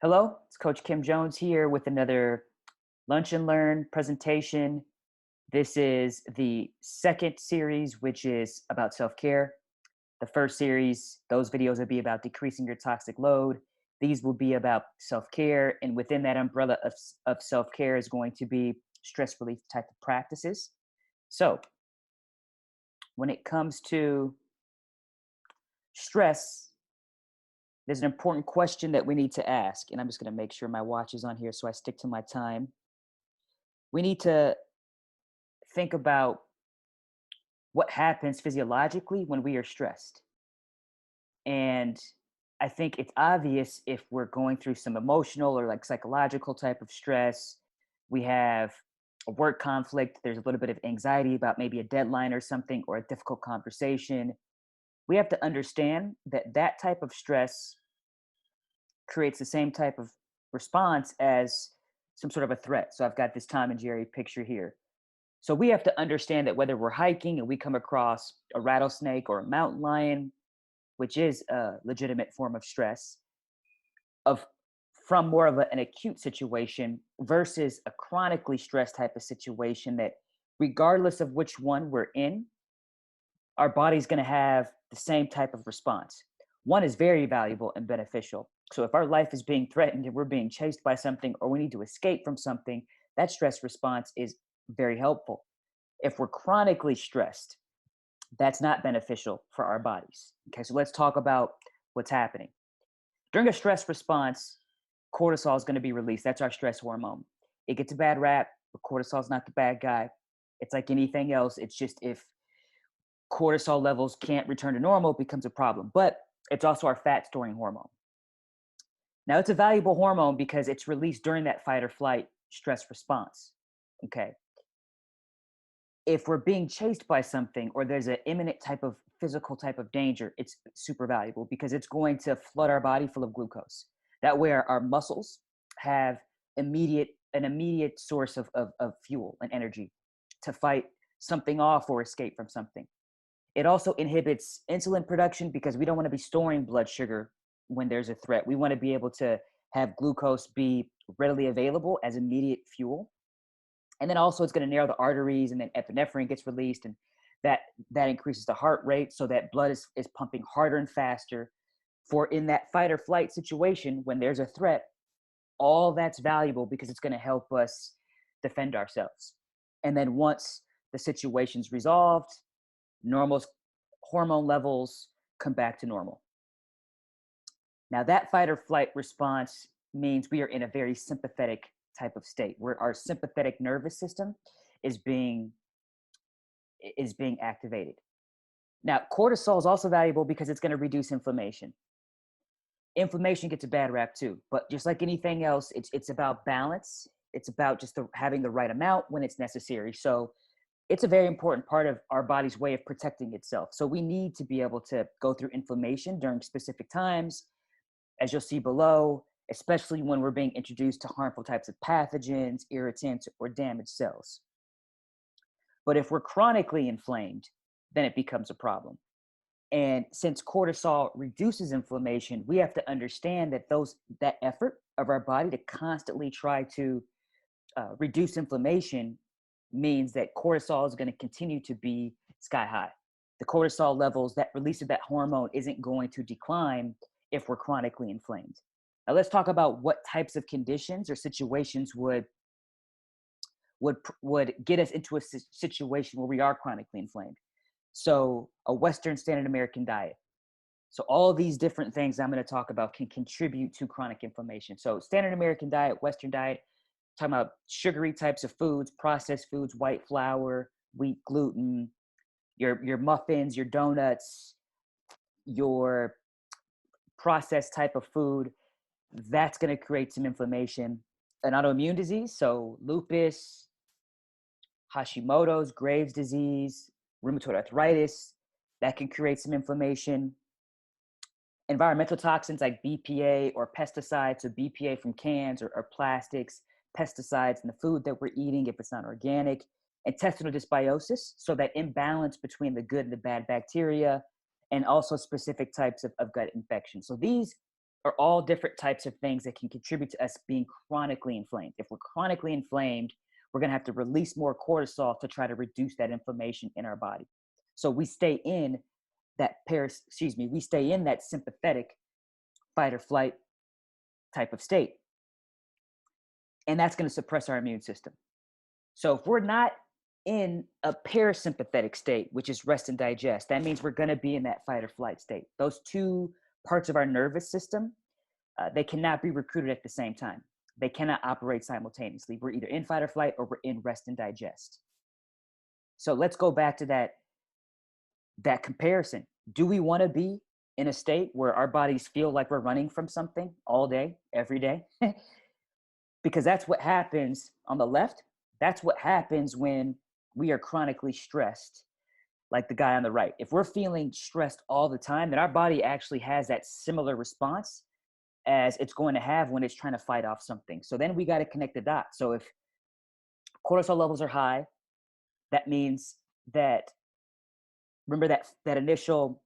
Hello, it's Coach Kim Jones here with another Lunch and Learn presentation. This is the second series, which is about self care. The first series, those videos will be about decreasing your toxic load. These will be about self care. And within that umbrella of self care is going to be stress relief type of practices. So, when it comes to stress, there's an important question that we need to ask. And I'm just going to make sure my watch is on here so I stick to my time. We need to think about what happens physiologically when we are stressed. And I think it's obvious if we're going through some emotional or like psychological type of stress. We have a work conflict, there's a little bit of anxiety about maybe a deadline or something or a difficult conversation. We have to understand that that type of stress creates the same type of response as some sort of a threat. So I've got this Tom and Jerry picture here. So we have to understand that whether we're hiking and we come across a rattlesnake or a mountain lion, which is a legitimate form of stress, of from more of an acute situation versus a chronically stressed type of situation that regardless of which one we're in, our body's going to have the same type of response. One is very valuable and beneficial. So if our life is being threatened and we're being chased by something or we need to escape from something, that stress response is very helpful. If we're chronically stressed, that's not beneficial for our bodies. Okay, so let's talk about what's happening. During a stress response, cortisol is going to be released. That's our stress hormone. It gets a bad rap, but cortisol is not the bad guy. It's like anything else. It's just if cortisol levels can't return to normal, it becomes a problem. But it's also our fat storing hormone. Now, it's a valuable hormone because it's released during that fight or flight stress response. Okay. If we're being chased by something or there's an imminent type of physical type of danger, it's super valuable because it's going to flood our body full of glucose. That way our muscles have an immediate source of fuel and energy to fight something off or escape from something. It also inhibits insulin production because we don't want to be storing blood sugar when there's a threat. We want to be able to have glucose be readily available as immediate fuel. And then also it's going to narrow the arteries, and then epinephrine gets released, and that increases the heart rate so that blood is pumping harder and faster for in that fight or flight situation when there's a threat. All that's valuable because it's going to help us defend ourselves. And then once the situation's resolved, normal hormone levels come back to normal. Now, that fight or flight response means we are in a very sympathetic type of state where our sympathetic nervous system is being activated. Now, cortisol is also valuable because it's going to reduce inflammation. Inflammation gets a bad rap too, but just like anything else, it's about balance. It's about just having the right amount when it's necessary. So it's a very important part of our body's way of protecting itself. So we need to be able to go through inflammation during specific times, as you'll see below, especially when we're being introduced to harmful types of pathogens, irritants, or damaged cells. But if we're chronically inflamed, then it becomes a problem. And since cortisol reduces inflammation, we have to understand that that effort of our body to constantly try to reduce inflammation means that cortisol is going to continue to be sky high. The cortisol levels, that release of that hormone isn't going to decline if we're chronically inflamed. Now let's talk about what types of conditions or situations would get us into a situation where we are chronically inflamed. So a Western standard American diet. So all of these different things I'm going to talk about can contribute to chronic inflammation. So standard American diet, Western diet, talking about sugary types of foods, processed foods, white flour, wheat, gluten, your muffins, your donuts, your processed type of food, that's going to create some inflammation. An autoimmune disease, so lupus, Hashimoto's, Graves' disease, rheumatoid arthritis, that can create some inflammation. Environmental toxins like BPA or pesticides, so BPA from cans or plastics, pesticides in the food that we're eating if it's not organic, intestinal dysbiosis, so that imbalance between the good and the bad bacteria, and also specific types of gut infections. So these are all different types of things that can contribute to us being chronically inflamed. If we're chronically inflamed, we're going to have to release more cortisol to try to reduce that inflammation in our body. So we stay in we stay in that sympathetic fight or flight type of state. And that's going to suppress our immune system. So if we're not in a parasympathetic state, which is rest and digest, that means we're going to be in that fight or flight state. Those two parts of our nervous system, they cannot be recruited at the same time. They cannot operate simultaneously. We're either in fight or flight or we're in rest and digest. So let's go back to that comparison. Do we want to be in a state where our bodies feel like we're running from something all day, every day? Because that's what happens on the left. That's what happens when we are chronically stressed, like the guy on the right. If we're feeling stressed all the time, then our body actually has that similar response as it's going to have when it's trying to fight off something. So then we got to connect the dots. So if cortisol levels are high, that means that, remember that initial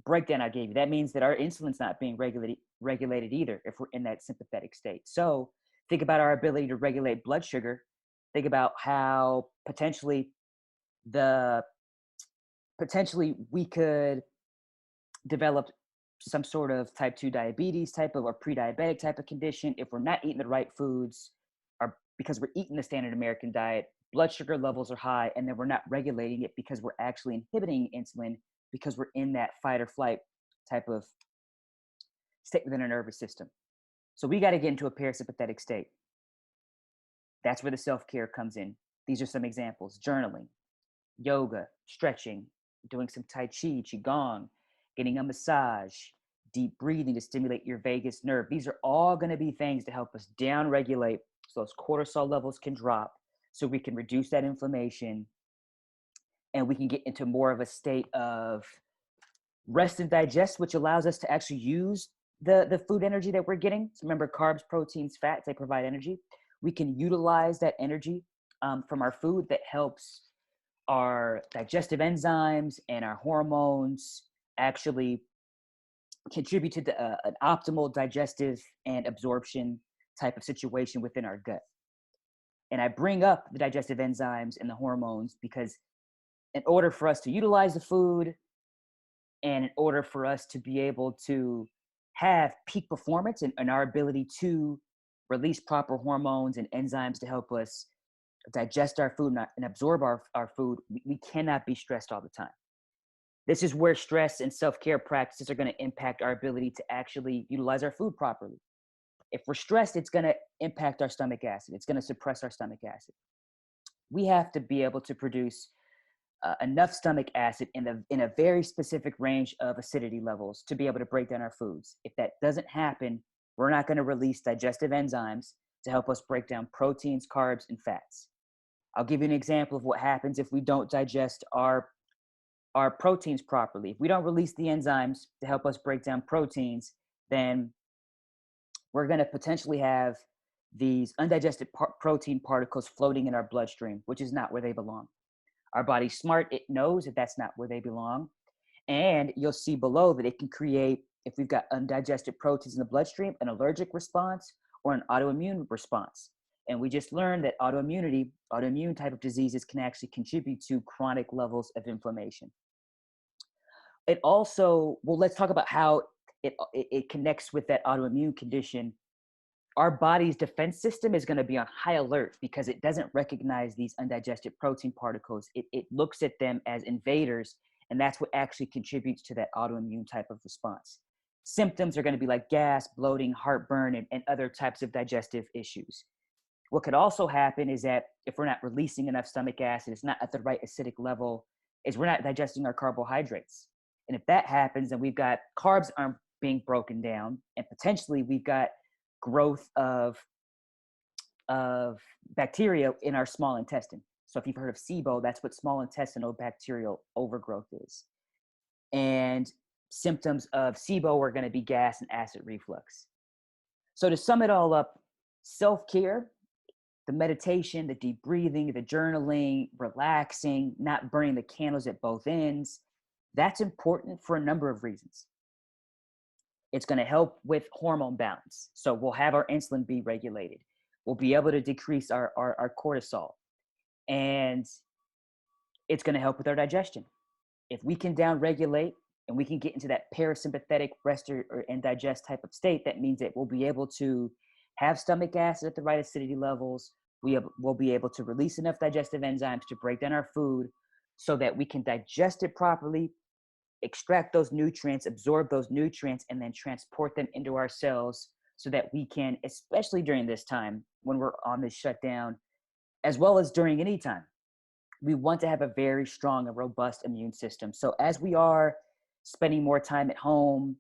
breakdown I gave you, that means that our insulin's not being regulated either if we're in that sympathetic state. So think about our ability to regulate blood sugar. Think about how potentially we could develop some sort of type 2 diabetes type of or pre-diabetic type of condition if we're not eating the right foods, or because we're eating the standard American diet, blood sugar levels are high, and then we're not regulating it because we're actually inhibiting insulin because we're in that fight or flight type of state within our nervous system. So we got to get into a parasympathetic state. That's where the self-care comes in. These are some examples: journaling, yoga, stretching, doing some Tai Chi, Qigong, getting a massage, deep breathing to stimulate your vagus nerve. These are all going to be things to help us down-regulate so those cortisol levels can drop, so we can reduce that inflammation, and we can get into more of a state of rest and digest, which allows us to actually use the food energy that we're getting. So remember, carbs, proteins, fats, they provide energy. We can utilize that energy from our food that helps our digestive enzymes and our hormones actually contribute to an optimal digestive and absorption type of situation within our gut. And I bring up the digestive enzymes and the hormones because in order for us to utilize the food and in order for us to be able to have peak performance and our ability to release proper hormones and enzymes to help us digest our food and absorb our food, we cannot be stressed all the time. This is where stress and self-care practices are going to impact our ability to actually utilize our food properly. If we're stressed, it's going to impact our stomach acid. It's going to suppress our stomach acid. We have to be able to produce enough stomach acid in a very specific range of acidity levels to be able to break down our foods. If that doesn't happen, we're not going to release digestive enzymes to help us break down proteins, carbs, and fats. I'll give you an example of what happens if we don't digest our proteins properly. If we don't release the enzymes to help us break down proteins, then we're going to potentially have these undigested protein particles floating in our bloodstream, which is not where they belong. Our body's smart. It knows that that's not where they belong. And you'll see below that it can create, if we've got undigested proteins in the bloodstream, an allergic response or an autoimmune response. And we just learned that autoimmune type of diseases can actually contribute to chronic levels of inflammation. It also, well, let's talk about how it connects with that autoimmune condition. Our body's defense system is going to be on high alert because it doesn't recognize these undigested protein particles. It looks at them as invaders, and that's what actually contributes to that autoimmune type of response. Symptoms are going to be like gas, bloating, heartburn, and other types of digestive issues. What could also happen is that if we're not releasing enough stomach acid, it's not at the right acidic level, is we're not digesting our carbohydrates. And if that happens, then we've got carbs aren't being broken down, and potentially we've got growth of bacteria in our small intestine. So if you've heard of SIBO, that's what small intestinal bacterial overgrowth is. And symptoms of SIBO are going to be gas and acid reflux. So to sum it all up, self-care, the meditation, the deep breathing, the journaling, relaxing, not burning the candles at both ends, that's important for a number of reasons. It's going to help with hormone balance. So we'll have our insulin be regulated. We'll be able to decrease our cortisol. And it's going to help with our digestion. If we can down regulate and we can get into that parasympathetic rest and digest type of state, that means that we'll be able to have stomach acid at the right acidity levels. We'll be able to release enough digestive enzymes to break down our food so that we can digest it properly, extract those nutrients, absorb those nutrients, and then transport them into our cells so that we can, especially during this time when we're on this shutdown, as well as during any time, we want to have a very strong and robust immune system. So as we are spending more time at home,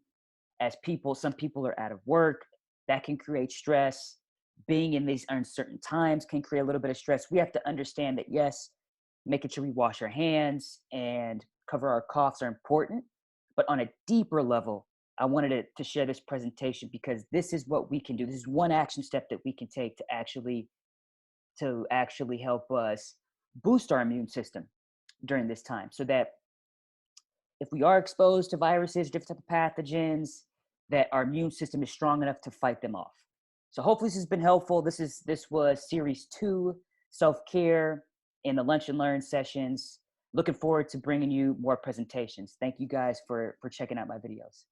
some people are out of work, that can create stress. Being in these uncertain times can create a little bit of stress. We have to understand that, yes, making sure we wash our hands and cover our coughs are important. But on a deeper level, I wanted to share this presentation because this is what we can do. This is one action step that we can take to actually help us boost our immune system during this time, so that if we are exposed to viruses, different type of pathogens, that our immune system is strong enough to fight them off. So hopefully this has been helpful. This was series 2, self-care in the lunch and learn sessions. Looking forward to bringing you more presentations. Thank you guys for checking out my videos.